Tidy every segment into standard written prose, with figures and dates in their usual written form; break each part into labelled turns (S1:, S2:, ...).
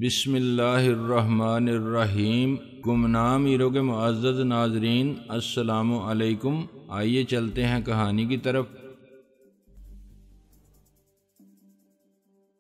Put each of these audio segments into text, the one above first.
S1: بسم اللہ الرحمن الرحیم۔ گمنام ہیرو کے معزز ناظرین، السلام علیکم۔ آئیے چلتے ہیں کہانی کی طرف۔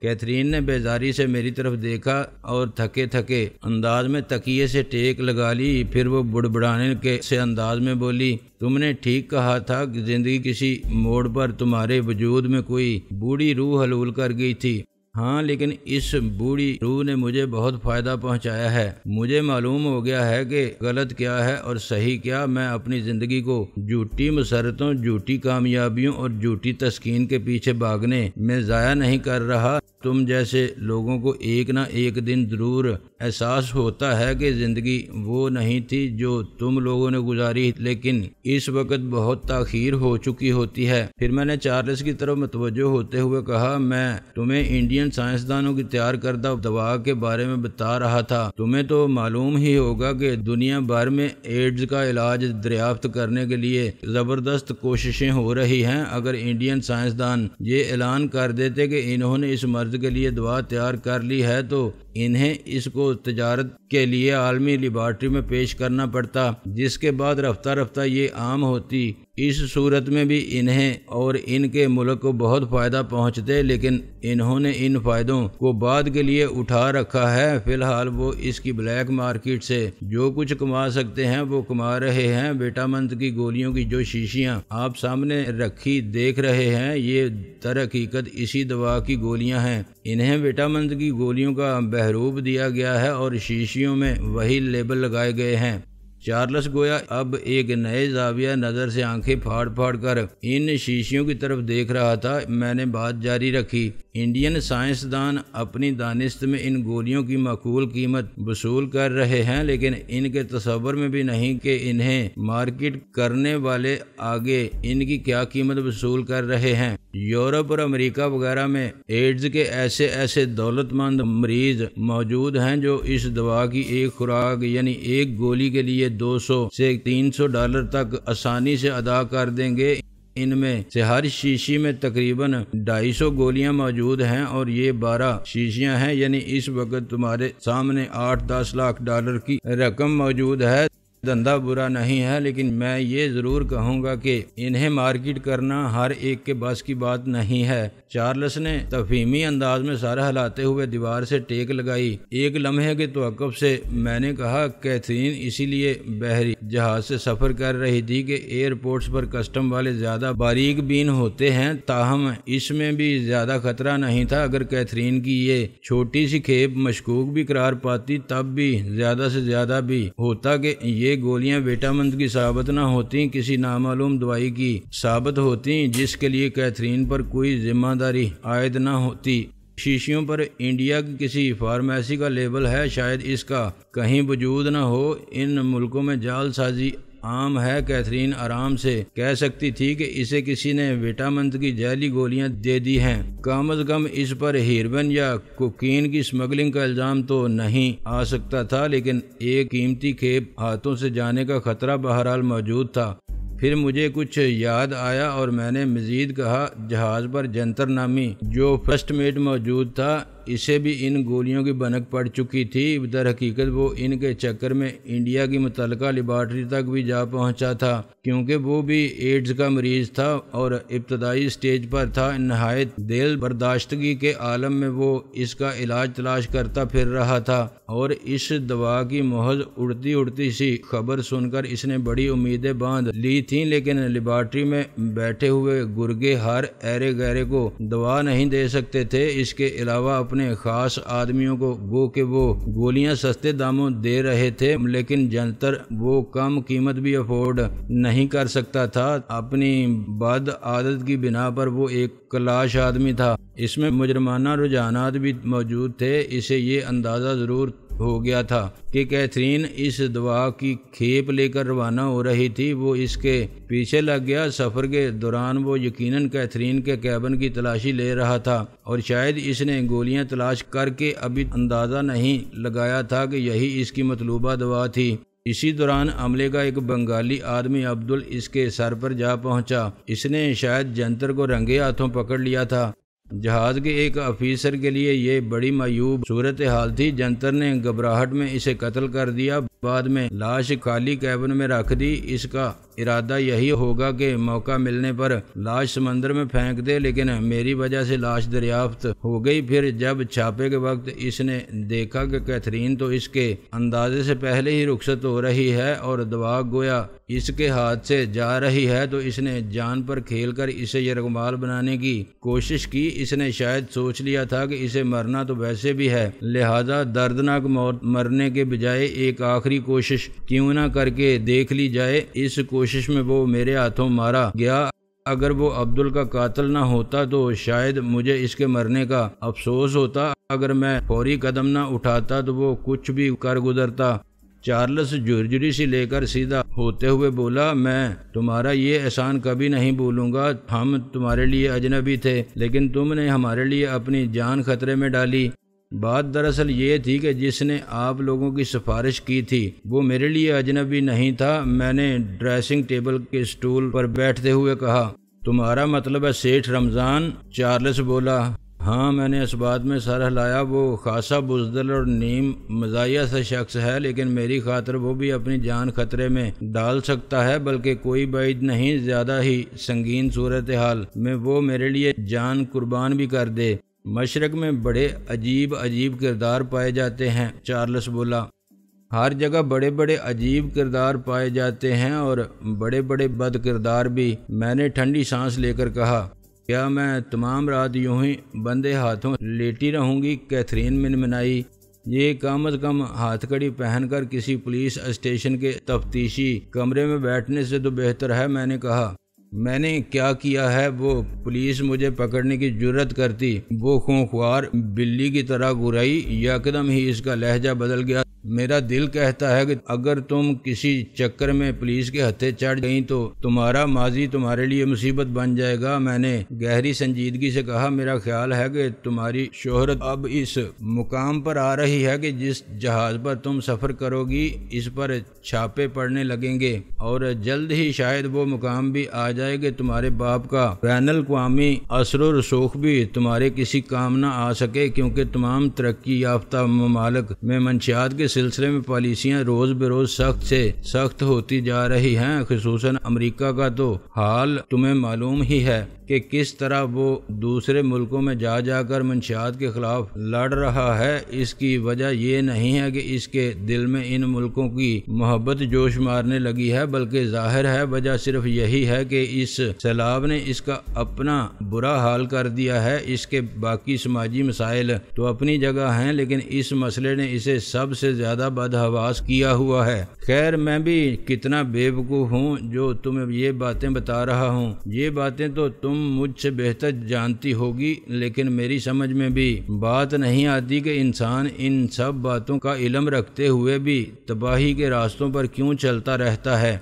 S1: کیتھرین نے بیزاری سے میری طرف دیکھا اور تھکے تھکے انداز میں تکیے سے ٹیک لگا لی۔ پھر وہ بڑبڑانے کے سے انداز میں بولی، تم نے ٹھیک کہا تھا کہ زندگی کسی موڑ پر تمہارے وجود میں کوئی بوڑھی روح حلول کر گئی تھی۔ ہاں، لیکن اس بوڑھی روح نے مجھے بہت فائدہ پہنچایا ہے۔ مجھے معلوم ہو گیا ہے کہ غلط کیا ہے اور صحیح کیا۔ میں اپنی زندگی کو جھوٹی مسرتوں، جھوٹی کامیابیوں اور جھوٹی تسکین کے پیچھے بھاگنے میں ضائع نہیں کر رہا۔ تم جیسے لوگوں کو ایک نہ ایک دن ضرور احساس ہوتا ہے کہ زندگی وہ نہیں تھی جو تم لوگوں نے گزاری، لیکن اس وقت بہت تاخیر ہو چکی ہوتی ہے۔ پھر میں نے چارلس کی طرف متوجہ ہوتے ہوئے کہا، میں تمہیں انڈین سائنسدانوں کی تیار کردہ دوا کے بارے میں بتا رہا تھا۔ تمہیں تو معلوم ہی ہوگا کہ دنیا بھر میں ایڈز کا علاج دریافت کرنے کے لیے زبردست کوششیں ہو رہی ہیں۔ اگر انڈین سائنسدان یہ اعلان کر دیتے کہ انہوں نے اس مرض کے لیے دوا تیار کر لی ہے تو انہیں اس کو تجارت کے لیے عالمی لیبارٹری میں پیش کرنا پڑتا، جس کے بعد رفتہ رفتہ یہ عام ہوتی۔ اس صورت میں بھی انہیں اور ان کے ملک کو بہت فائدہ پہنچتے، لیکن انہوں نے ان فائدوں کو بعد کے لیے اٹھا رکھا ہے۔ فی الحال وہ اس کی بلیک مارکیٹ سے جو کچھ کما سکتے ہیں وہ کما رہے ہیں۔ وٹامنز کی گولیوں کی جو شیشیاں آپ سامنے رکھی دیکھ رہے ہیں، یہ در حقیقت اسی دوا کی گولیاں ہیں۔ انہیں وٹامنز کی گولیوں کا بحروب دیا گیا ہے اور شیشیوں میں وہی لیبل لگائے گئے ہیں۔ چارلس گویا اب ایک نئے زاویہ نظر سے آنکھیں پھاڑ پھاڑ کر ان شیشیوں کی طرف دیکھ رہا تھا۔ میں نے بات جاری رکھی، انڈین سائنسدان اپنی دانست میں ان گولیوں کی معقول قیمت وصول کر رہے ہیں، لیکن ان کے تصور میں بھی نہیں کہ انہیں مارکیٹ کرنے والے آگے ان کی کیا قیمت وصول کر رہے ہیں۔ یورپ اور امریکہ وغیرہ میں ایڈز کے ایسے دولت مند مریض موجود ہیں جو اس دوا کی ایک خوراک یعنی ایک گولی کے لیے $200 سے $300 تک آسانی سے ادا کر دیں گے۔ ان میں سے ہر شیشی میں تقریباً 250 گولیاں موجود ہیں اور یہ 12 شیشیاں ہیں، یعنی اس وقت تمہارے سامنے $8-10 لاکھ کی رقم موجود ہے۔ دھندا برا نہیں ہے، لیکن میں یہ ضرور کہوں گا کہ انہیں مارکیٹ کرنا ہر ایک کے بس کی بات نہیں ہے۔ چارلس نے تفہیمی انداز میں سر ہلاتے ہوئے دیوار سے ٹیک لگائی۔ ایک لمحے کے توقف سے میں نے کہا، کیتھرین اسی لیے بحری جہاز سے سفر کر رہی تھی کہ ایئرپورٹس پر کسٹم والے زیادہ باریک بین ہوتے ہیں، تاہم اس میں بھی زیادہ خطرہ نہیں تھا۔ اگر کیتھرین کی یہ چھوٹی سی کھیپ مشکوک بھی قرار پاتی، تب بھی زیادہ سے زیادہ بھی ہوتا کہ یہ گولیاں وٹامنز کی ثابت نہ ہوتی، کسی نامعلوم دوائی کی ثابت ہوتی جس کے لیے کیتھرین پر کوئی ذمہ داری عائد نہ ہوتی۔ شیشیوں پر انڈیا کی کسی فارمیسی کا لیبل ہے، شاید اس کا کہیں وجود نہ ہو۔ ان ملکوں میں جعل سازی عام ہے۔ کیتھرین آرام سے کہہ سکتی تھی کہ اسے کسی نے وٹامنز کی جعلی گولیاں دے دی ہیں۔ کم از کم اس پر ہیروین یا کوکین کی اسمگلنگ کا الزام تو نہیں آ سکتا تھا، لیکن ایک قیمتی کھیپ ہاتھوں سے جانے کا خطرہ بہرحال موجود تھا۔ پھر مجھے کچھ یاد آیا اور میں نے مزید کہا، جہاز پر جنتر نامی جو فرسٹ میٹ موجود تھا، اسے بھی ان گولیوں کی بھنک پڑ چکی تھی۔ در حقیقت وہ ان کے چکر میں انڈیا کی متعلقہ لیبارٹری تک بھی جا پہنچا تھا، کیونکہ وہ بھی ایڈز کا مریض تھا اور ابتدائی سٹیج پر تھا۔ نہایت دل برداشتگی کے عالم میں وہ اس کا علاج تلاش کرتا پھر رہا تھا، اور اس دوا کی محض اڑتی سی خبر سن کر اس نے بڑی امیدیں باندھ لی تھیں، لیکن لیبارٹری میں بیٹھے ہوئے گرگے ہر ایرے گیرے کو دوا نہیں دے سکتے تھے۔ اس کے علاوہ اپنے خاص آدمیوں کو گو کہ وہ گولیاں سستے داموں دے رہے تھے، لیکن جنتر وہ کم قیمت بھی افورڈ نہیں کر سکتا تھا۔ اپنی بد عادت کی بنا پر وہ ایک کلاش آدمی تھا۔ اس میں مجرمانہ رجحانات بھی موجود تھے۔ اسے یہ اندازہ ضرور ہو گیا تھا کہ کیتھرین اس دوا کی کھیپ لے کر روانہ ہو رہی تھی۔ وہ اس کے پیچھے لگ گیا۔ سفر کے دوران وہ یقیناً کیتھرین کے کیبن کی تلاشی لے رہا تھا، اور شاید اس نے گولیاں تلاش کر کے ابھی اندازہ نہیں لگایا تھا کہ یہی اس کی مطلوبہ دوا تھی۔ اسی دوران عملے کا ایک بنگالی آدمی عبدل اس کے سر پر جا پہنچا۔ اس نے شاید جنتر کو رنگے ہاتھوں پکڑ لیا تھا۔ جہاز کے ایک افیسر کے لیے یہ بڑی معیوب صورتحال تھی۔ جنتر نے گھبراہٹ میں اسے قتل کر دیا، بعد میں لاش خالی کیبن میں رکھ دی۔ اس کا ارادہ یہی ہوگا کہ موقع ملنے پر لاش سمندر میں پھینک دے، لیکن میری وجہ سے لاش دریافت ہو گئی۔ پھر جب چھاپے کے وقت اس نے دیکھا کہ کیتھرین تو اس کے اندازے سے پہلے ہی رخصت ہو رہی ہے اور دوا گویا اس کے ہاتھ سے جا رہی ہے، تو اس نے جان پر کھیل کر اسے یرغمال بنانے کی کوشش کی۔ اس نے شاید سوچ لیا تھا کہ اسے مرنا تو ویسے بھی ہے، لہذا دردناک موت مرنے کے بجائے ایک آخری کوشش کیوں نہ کر کے دیکھ لی جائے۔ اس کوشش میں وہ میرے ہاتھوں مارا گیا۔ اگر وہ عبدل کا قاتل نہ ہوتا تو شاید مجھے اس کے مرنے کا افسوس ہوتا۔ اگر میں فوری قدم نہ اٹھاتا تو وہ کچھ بھی کر گزرتا۔ چارلس جھرجھری سے لے کر سیدھا ہوتے ہوئے بولا، میں تمہارا یہ احسان کبھی نہیں بھولوں گا۔ ہم تمہارے لیے اجنبی تھے، لیکن تم نے ہمارے لیے اپنی جان خطرے میں ڈالی۔ بات دراصل یہ تھی کہ جس نے آپ لوگوں کی سفارش کی تھی وہ میرے لیے اجنبی نہیں تھا۔ میں نے ڈریسنگ ٹیبل کے اسٹول پر بیٹھتے ہوئے کہا، تمہارا مطلب ہے سیٹھ رمضان؟ چارلس بولا، ہاں۔ میں نے اس بات میں سر ہلایا۔ وہ خاصا بزدل اور نیم مزاحیہ سا شخص ہے، لیکن میری خاطر وہ بھی اپنی جان خطرے میں ڈال سکتا ہے، بلکہ کوئی بعید نہیں زیادہ ہی سنگین صورتحال میں وہ میرے لیے جان قربان بھی کر دے۔ مشرق میں بڑے عجیب کردار پائے جاتے ہیں، چارلس بولا۔ ہر جگہ بڑے بڑے عجیب کردار پائے جاتے ہیں اور بڑے بڑے بد کردار بھی۔ میں نے ٹھنڈی سانس لے کر کہا، کیا میں تمام رات یوں ہی بندے ہاتھوں لیٹی رہوں گی؟ کیتھرین منمنائی۔ یہ کم از کم ہاتھ کڑی پہن کر کسی پولیس اسٹیشن کے تفتیشی کمرے میں بیٹھنے سے تو بہتر ہے۔ میں نے کہا، میں نے کیا کیا ہے؟ وہ پولیس مجھے پکڑنے کی جرت کرتی؟ وہ خونخوار بلی کی طرح گرائی۔ یکدم ہی اس کا لہجہ بدل گیا۔ میرا دل کہتا ہے کہ اگر تم کسی چکر میں پولیس کے ہتھے چڑھ گئیں تو تمہارا ماضی تمہارے لیے مصیبت بن جائے گا۔ میں نے گہری سنجیدگی سے کہا، میرا خیال ہے کہ تمہاری شہرت اب اس مقام پر آ رہی ہے کہ جس جہاز پر تم سفر کرو گی اس پر چھاپے پڑنے لگیں گے، اور جلد ہی شاید وہ مقام بھی آ جائے کہ تمہارے باپ کا بین الاقوامی اثر و رسوخ بھی تمہارے کسی کام نہ آ سکے، کیونکہ تمام ترقی یافتہ ممالک میں منشیات کے سلسلے میں پالیسیاں روز بروز سخت سے سخت ہوتی جا رہی ہیں۔ خصوصاً امریکہ کا تو حال تمہیں معلوم ہی ہے کہ کس طرح وہ دوسرے ملکوں میں جا جا کر منشیات کے خلاف لڑ رہا ہے۔ اس کی وجہ یہ نہیں ہے کہ اس کے دل میں ان ملکوں کی محبت جوش مارنے لگی ہے، بلکہ ظاہر ہے وجہ صرف یہی ہے کہ اس سیلاب نے اس کا اپنا برا حال کر دیا ہے۔ اس کے باقی سماجی مسائل تو اپنی جگہ ہیں، لیکن اس مسئلے نے اسے سب سے زیادہ بدحواس کیا ہوا ہے۔ خیر، میں بھی کتنا بے وقوف ہوں جو تمہیں یہ باتیں بتا رہا ہوں۔ یہ باتیں تو تم مجھ سے بہتر جانتی ہوگی، لیکن میری سمجھ میں بھی بات نہیں آتی کہ انسان ان سب باتوں کا علم رکھتے ہوئے بھی تباہی کے راستوں پر کیوں چلتا رہتا ہے۔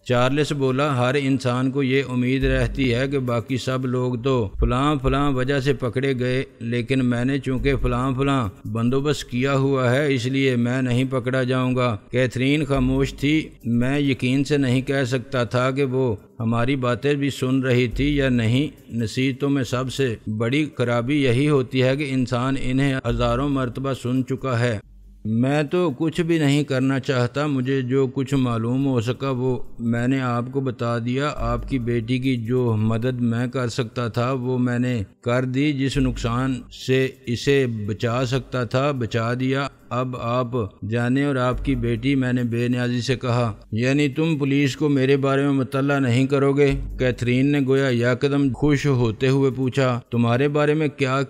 S1: چارلس بولا، ہر انسان کو یہ امید رہتی ہے کہ باقی سب لوگ تو فلاں وجہ سے پکڑے گئے، لیکن میں نے چونکہ فلاں بندوبست کیا ہوا ہے اس لیے میں نہیں پکڑا جاؤں گا۔ کیتھرین خاموش تھی۔ میں یقین سے نہیں کہہ سکتا تھا کہ وہ ہماری باتیں بھی سن رہی تھی یا نہیں۔ نصیحتوں میں سب سے بڑی خرابی یہی ہوتی ہے کہ انسان انہیں ہزاروں مرتبہ سن چکا ہے۔ میں تو کچھ بھی نہیں کرنا چاہتا۔ مجھے جو کچھ معلوم ہو سکا وہ میں نے آپ کو بتا دیا۔ آپ کی بیٹی کی جو مدد میں کر سکتا تھا وہ میں نے کر دی۔ جس نقصان سے اسے بچا سکتا تھا بچا دیا۔ اب آپ جانے۔ اور آپ کی بیٹی؟ میں نے بے نیازی سے کہا، یعنی تم پولیس کو میرے بارے میں مطلع نہیں کرو گے؟ کیتھرین نے گویا یکدم خوش ہوتے ہوئے پوچھا، تمہارے بارے میں کیا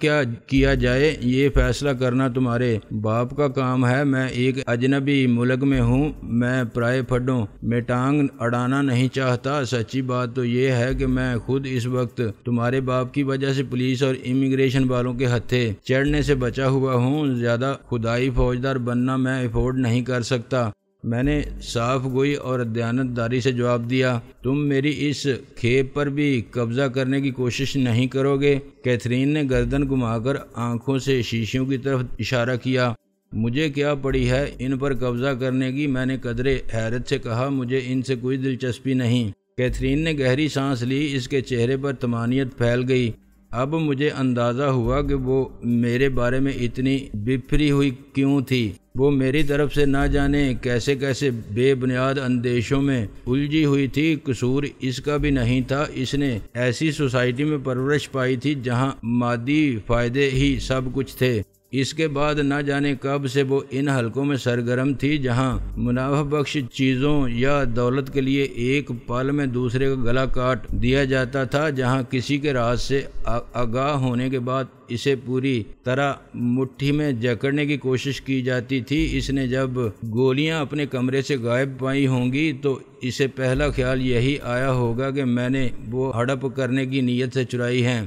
S1: کیا جائے یہ فیصلہ کرنا تمہارے باپ کا کام ہے۔ میں ایک اجنبی ملک میں ہوں، میں پرائے پھڈوں میں ٹانگ اڑانا نہیں چاہتا۔ سچی بات تو یہ ہے کہ میں خود اس وقت تمہارے باپ کی وجہ سے پولیس اور امیگریشن والوں کے ہتھے چڑھنے سے بچا ہوا ہوں۔ زیادہ خدائی فوجدار بننا میں افورڈ نہیں کر سکتا۔ میں نے صاف گوئی اور دیانتداری سے جواب دیا، تم میری اس کھیپ پر بھی قبضہ کرنے کی کوشش نہیں کرو گے؟ کیتھرین نے گردن گھما کر آنکھوں سے شیشوں کی طرف اشارہ کیا۔ مجھے کیا پڑی ہے ان پر قبضہ کرنے کی؟ میں نے قدرے حیرت سے کہا، مجھے ان سے کوئی دلچسپی نہیں۔ کیتھرین نے گہری سانس لی۔ اس کے چہرے پر طمانینت پھیل گئی۔ اب مجھے اندازہ ہوا کہ وہ میرے بارے میں اتنی بپھری ہوئی کیوں تھی۔ وہ میری طرف سے نہ جانے کیسے کیسے بے بنیاد اندیشوں میں الجھی ہوئی تھی۔ قصور اس کا بھی نہیں تھا، اس نے ایسی سوسائٹی میں پرورش پائی تھی جہاں مادی فائدے ہی سب کچھ تھے۔ اس کے بعد نہ جانے کب سے وہ ان حلقوں میں سرگرم تھی جہاں منافع بخش چیزوں یا دولت کے لیے ایک پل میں دوسرے کا گلا کاٹ دیا جاتا تھا، جہاں کسی کے راز سے آگاہ ہونے کے بعد اسے پوری طرح مٹھی میں جکڑنے کی کوشش کی جاتی تھی۔ اس نے جب گولیاں اپنے کمرے سے غائب پائی ہوں گی تو اسے پہلا خیال یہی آیا ہوگا کہ میں نے وہ ہڑپ کرنے کی نیت سے چرائی ہیں۔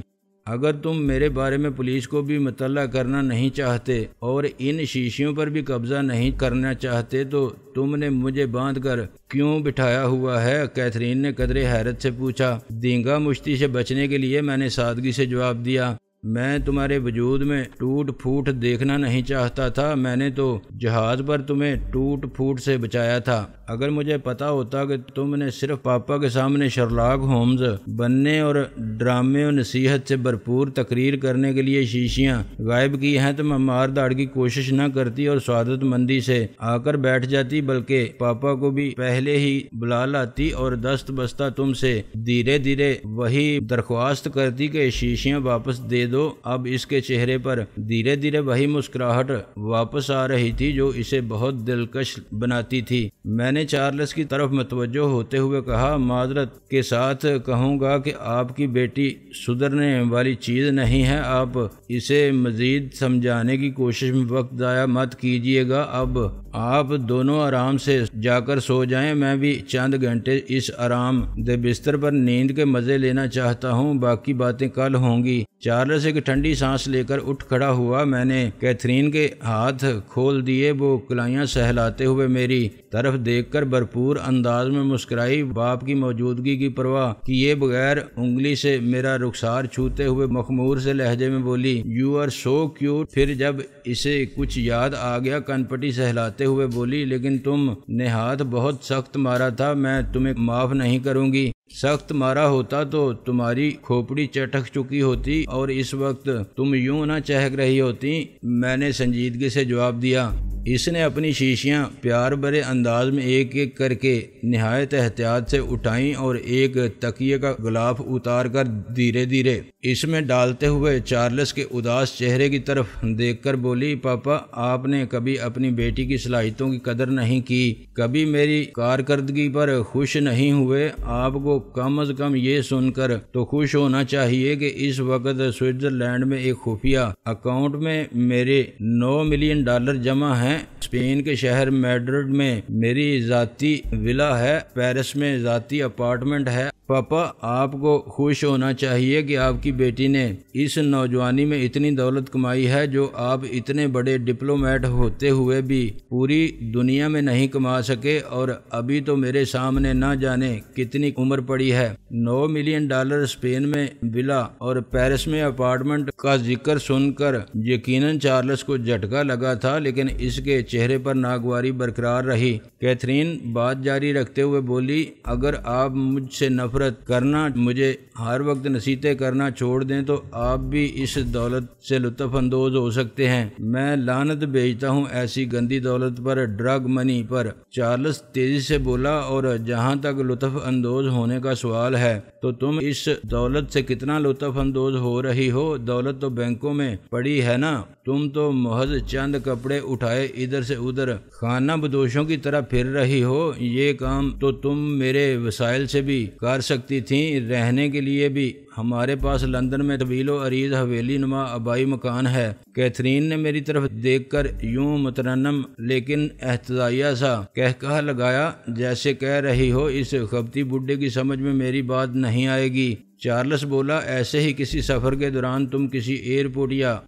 S1: اگر تم میرے بارے میں پولیس کو بھی مطلع کرنا نہیں چاہتے اور ان شیشیوں پر بھی قبضہ نہیں کرنا چاہتے تو تم نے مجھے باندھ کر کیوں بٹھایا ہوا ہے؟ کیتھرین نے قدرے حیرت سے پوچھا۔ دینگا مشتی سے بچنے کے لیے میں نے سادگی سے جواب دیا۔ میں تمہارے وجود میں ٹوٹ پھوٹ دیکھنا نہیں چاہتا تھا، میں نے تو جہاز پر تمہیں ٹوٹ پھوٹ سے بچایا تھا۔ اگر مجھے پتا ہوتا کہ تم نے صرف پاپا کے سامنے شرلاک ہومز بننے اور ڈرامے و نصیحت سے بھرپور تقریر کرنے کے لیے شیشیاں غائب کی ہیں تو میں مار داڑ کی کوشش نہ کرتی اور سعادت مندی سے آ کر بیٹھ جاتی، بلکہ پاپا کو بھی پہلے ہی بلا لاتی اور دست بستہ تم سے دھیرے دھیرے وہی درخواست کرتی کہ شیشیاں واپس دے دو۔ اب اس کے چہرے پر دھیرے دھیرے وہی مسکراہٹ واپس آ رہی تھی جو اسے بہت دلکش بناتی تھی۔ میں نے چارلس کی طرف متوجہ ہوتے ہوئے کہا، معذرت کے ساتھ کہوں گا کہ آپ کی بیٹی سدھرنے والی چیز نہیں ہے، آپ اسے مزید سمجھانے کی کوشش میں وقت ضائع مت کیجیے گا۔ اب آپ دونوں آرام سے جا کر سو جائیں، میں بھی چند گھنٹے اس آرام دہ بستر پر نیند کے مزے لینا چاہتا ہوں، باقی باتیں کل ہوں گی۔ چارلس ایک ٹھنڈی سانس لے کر اٹھ کھڑا ہوا۔ میں نے کیتھرین کے ہاتھ کھول دیے، وہ کلائیاں سہلاتے ہوئے میری طرف دیکھ کر بھرپور انداز میں مسکرائی، باپ کی موجودگی کی پرواہ کیے بغیر انگلی سے میرا رخسار چھوتے ہوئے مخمور سے لہجے میں بولی، یو آر سو کیوٹ۔ پھر جب اسے کچھ یاد آ گیا کنپٹی سہلاتے ہوئے بولی، لیکن تم نے ہاتھ بہت سخت مارا تھا، میں تمہیں معاف نہیں کروں گی۔ سخت مارا ہوتا تو تمہاری کھوپڑی چٹک چکی ہوتی اور اس وقت تم یوں نہ چہک رہی ہوتی، میں نے سنجیدگی سے جواب دیا۔ اس نے اپنی شیشیاں پیار بھرے انداز میں ایک ایک کر کے نہایت احتیاط سے اٹھائیں اور ایک تکیے کا غلاف اتار کر دھیرے دھیرے اس میں ڈالتے ہوئے چارلس کے اداس چہرے کی طرف دیکھ کر بولی، پاپا آپ نے کبھی اپنی بیٹی کی صلاحیتوں کی قدر نہیں کی، کبھی میری کارکردگی پر خوش نہیں ہوئے۔ آپ کو کم از کم یہ سن کر تو خوش ہونا چاہیے کہ اس وقت سوئٹزرلینڈ میں ایک خفیہ اکاؤنٹ میں میرے $9 ملین جمع ہیں۔ اسپین کے شہر میڈرڈ میں میری ذاتی ولا ہے، پیرس میں ذاتی اپارٹمنٹ ہے۔ پاپا آپ کو خوش ہونا چاہیے کہ آپ کی بیٹی نے اس نوجوانی میں اتنی دولت کمائی ہے جو آپ اتنے بڑے ڈپلومیٹ ہوتے ہوئے بھی پوری دنیا میں نہیں کما سکے، اور ابھی تو میرے سامنے نہ جانے کتنی عمر پڑی ہے۔ $9 ملین اسپین میں ولا اور پیرس میں اپارٹمنٹ کا ذکر سن کر یقیناً چارلس کو جھٹکا لگا تھا، لیکن اس کے چہرے پر ناگواری برقرار رہی۔ کیتھرین بات جاری رکھتے ہوئے بولی، اگر آپ مجھ سے نفرت کرنا، مجھے ہر وقت نصیحتیں کرنا چھوڑ دیں تو آپ بھی اس دولت سے لطف اندوز ہو سکتے ہیں۔ میں لعنت بھیجتا ہوں ایسی گندی دولت پر، ڈرگ منی پر۔ چارلس تیزی سے بولا، اور جہاں تک لطف اندوز ہونے کا سوال ہے تو تم اس دولت سے کتنا لطف اندوز ہو رہی ہو؟ دولت تو بینکوں میں پڑی ہے نا، تم تو محض چند کپڑے اٹھائے ادھر سے ادھر خانہ بدوشوں کی طرح پھر رہی ہو۔ یہ کام تو تم میرے وسائل سے بھی کر سکتی تھیں۔ رہنے کے لیے بھی ہمارے پاس لندن میں طویل و عریض حویلی نما آبائی مکان ہے۔ کیتھرین نے میری طرف دیکھ کر یوں مترنم لیکن احتجاجیہ سا کہکہا لگایا جیسے کہہ رہی ہو، اس خبتی بڈھے کی سمجھ میں میری بات نہیں آئے گی۔ چارلس بولا، ایسے ہی کسی سفر کے دوران تم کسی ایئرپورٹ یا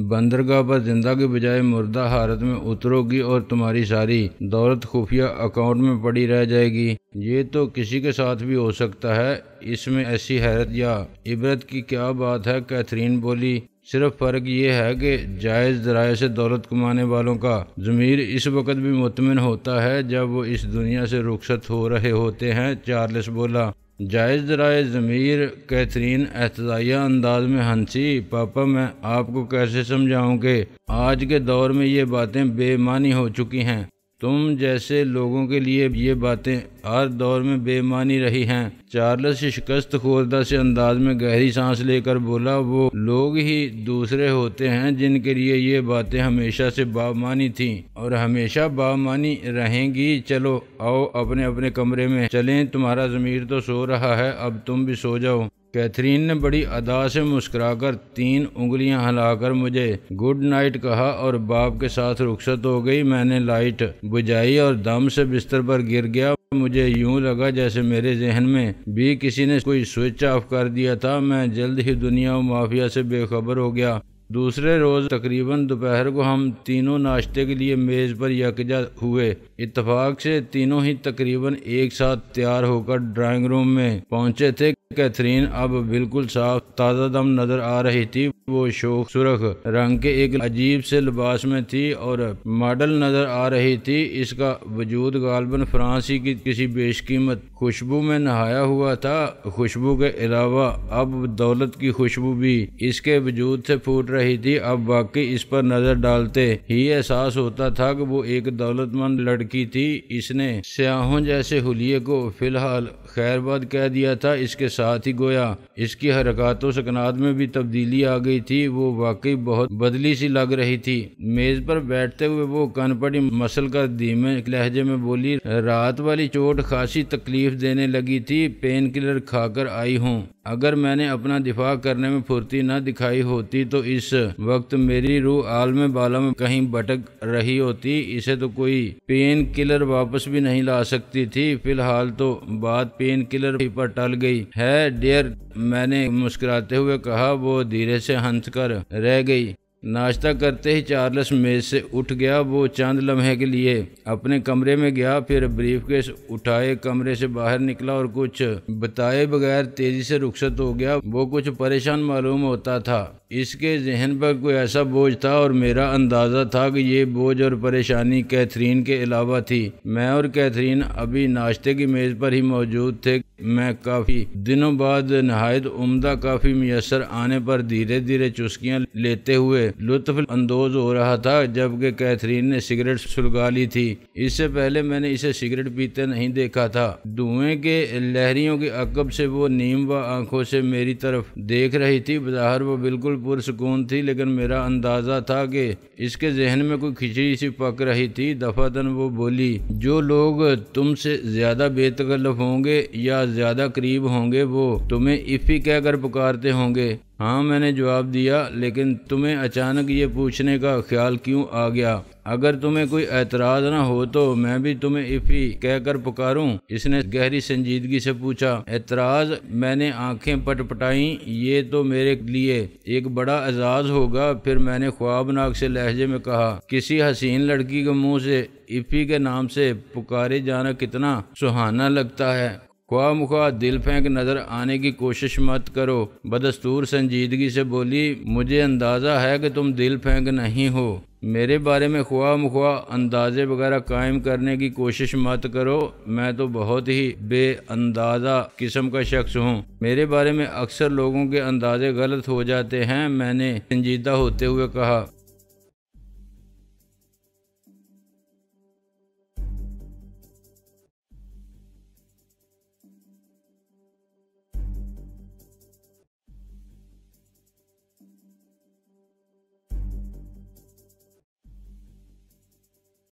S1: بندرگاہ پر زندہ کے بجائے مردہ حالت میں اترو گی اور تمہاری ساری دولت خفیہ اکاؤنٹ میں پڑی رہ جائے گی۔ یہ تو کسی کے ساتھ بھی ہو سکتا ہے، اس میں ایسی حیرت یا عبرت کی کیا بات ہے؟ کیتھرین بولی، صرف فرق یہ ہے کہ جائز ذرائع سے دولت کمانے والوں کا ضمیر اس وقت بھی مطمئن ہوتا ہے جب وہ اس دنیا سے رخصت ہو رہے ہوتے ہیں۔ چارلس بولا، جائز رائے ضمیر کیتھرین احتجاجیہ انداز میں ہنسی۔ پاپا میں آپ کو کیسے سمجھاؤں کہ آج کے دور میں یہ باتیں بے معنی ہو چکی ہیں؟ تم جیسے لوگوں کے لیے یہ باتیں ہر دور میں بے معنی رہی ہیں۔ چارلس شکست خوردہ سے انداز میں گہری سانس لے کر بولا، وہ لوگ ہی دوسرے ہوتے ہیں جن کے لیے یہ باتیں ہمیشہ سے بامعنی تھیں اور ہمیشہ بامعنی رہیں گی۔ چلو آؤ اپنے اپنے کمرے میں چلیں، تمہارا ضمیر تو سو رہا ہے، اب تم بھی سو جاؤ۔ کیتھرین نے بڑی ادا سے مسکرا کر 3 انگلیاں ہلا کر مجھے گڈ نائٹ کہا اور باپ کے ساتھ رخصت ہو گئی۔ میں نے لائٹ بجھائی اور دم سے بستر پر گر گیا۔ مجھے یوں لگا جیسے میرے ذہن میں بھی کسی نے کوئی سوئچ آف کر دیا تھا۔ میں جلد ہی دنیا و مافیا سے بے خبر ہو گیا۔ دوسرے روز تقریباً دوپہر کو ہم تینوں ناشتے کے لیے میز پر یکجا ہوئے۔ اتفاق سے تینوں ہی تقریباً ایک ساتھ تیار ہو کر ڈرائنگ روم میں پہنچے تھے۔ کیتھرین اب بالکل صاف تازہ دم نظر آ رہی تھی۔ وہ شوخ سرخ رنگ کے ایک عجیب سے لباس میں تھی اور ماڈل نظر آ رہی تھی۔ اس کا وجود غالباً فرانسی کی کسی بیش قیمت خوشبو میں نہایا ہوا تھا۔ خوشبو کے علاوہ اب دولت کی خوشبو بھی اس کے وجود سے پھوٹ رہی تھی۔ اب واقعی اس پر نظر ڈالتے ہی احساس ہوتا تھا کہ وہ ایک دولت مند لڑکی تھی۔ اس نے سیاہوں جیسے حلیے کو فی الحال خیر باد کہہ دیا تھا۔ اس کے ساتھ ہی گویا اس کی حرکات و سکنات میں بھی تبدیلی آ گئی تھی۔ وہ واقعی بہت بدلی سی لگ رہی تھی۔ میز پر بیٹھتے ہوئے وہ کن پٹی مسل کر دھیمے لہجے میں بولی، رات والی چوٹ خاصی تکلیف دینے لگی تھی، پین کلر کھا کر آئی ہوں۔ اگر میں نے اپنا دفاع کرنے میں پھرتی نہ دکھائی ہوتی تو اس وقت میری روح عالم بالا میں کہیں بھٹک رہی ہوتی۔ اسے تو کوئی پین کلر واپس بھی نہیں لا سکتی تھی۔ فی الحال تو بات پین کلر پر ٹل گئی ہے ڈیئر، میں نے مسکراتے ہوئے کہا۔ وہ دھیرے سے ہنس کر رہ گئی۔ ناشتہ کرتے ہی چارلس میز سے اٹھ گیا۔ وہ چند لمحے کے لیے اپنے کمرے میں گیا، پھر بریف کیس اٹھائے کمرے سے باہر نکلا اور کچھ بتائے بغیر تیزی سے رخصت ہو گیا۔ وہ کچھ پریشان معلوم ہوتا تھا۔ اس کے ذہن پر کوئی ایسا بوجھ تھا اور میرا اندازہ تھا کہ یہ بوجھ اور پریشانی کیتھرین کے علاوہ تھی۔ میں اور کیتھرین ابھی ناشتے کی میز پر ہی موجود تھے۔ میں کافی دنوں بعد نہایت عمدہ کافی میسر آنے پر دھیرے دھیرے چسکیاں لیتے ہوئے لطف اندوز ہو رہا تھا، جبکہ کیتھرین نے سگریٹ سلگا لی تھی۔ اس سے پہلے میں نے اسے سگریٹ پیتے نہیں دیکھا تھا۔ دھوئیں کے لہریوں کے عقب سے وہ نیم و آنکھوں سے میری طرف دیکھ رہی تھی۔ بظاہر وہ بالکل پرسکون تھی، لیکن میرا اندازہ تھا کہ اس کے ذہن میں کوئی کھچڑی سی پک رہی تھی۔ دفعتاً وہ بولی، جو لوگ تم سے زیادہ بے تکلف ہوں گے یا زیادہ قریب ہوں گے وہ تمہیں افی کہہ کر پکارتے ہوں گے۔ ہاں، میں نے جواب دیا، لیکن تمہیں اچانک یہ پوچھنے کا خیال کیوں آ گیا؟ اگر تمہیں کوئی اعتراض نہ ہو تو میں بھی تمہیں افی کہہ کر پکاروں؟ اس نے گہری سنجیدگی سے پوچھا۔ اعتراض؟ میں نے آنکھیں پٹ پٹائیں۔ یہ تو میرے لیے ایک بڑا اعزاز ہوگا۔ پھر میں نے خوابناک سے لہجے میں کہا، کسی حسین لڑکی کے منہ سے افی کے نام سے پکارے جانا کتنا سہانا لگتا ہے۔ خواہ مخواہ دل پھینک نظر آنے کی کوشش مت کرو، بدستور سنجیدگی سے بولی۔ مجھے اندازہ ہے کہ تم دل پھینک نہیں ہو۔ میرے بارے میں خواہ مخواہ اندازے وغیرہ قائم کرنے کی کوشش مت کرو۔ میں تو بہت ہی بے اندازہ قسم کا شخص ہوں۔ میرے بارے میں اکثر لوگوں کے اندازے غلط ہو جاتے ہیں۔ میں نے سنجیدہ ہوتے ہوئے کہا،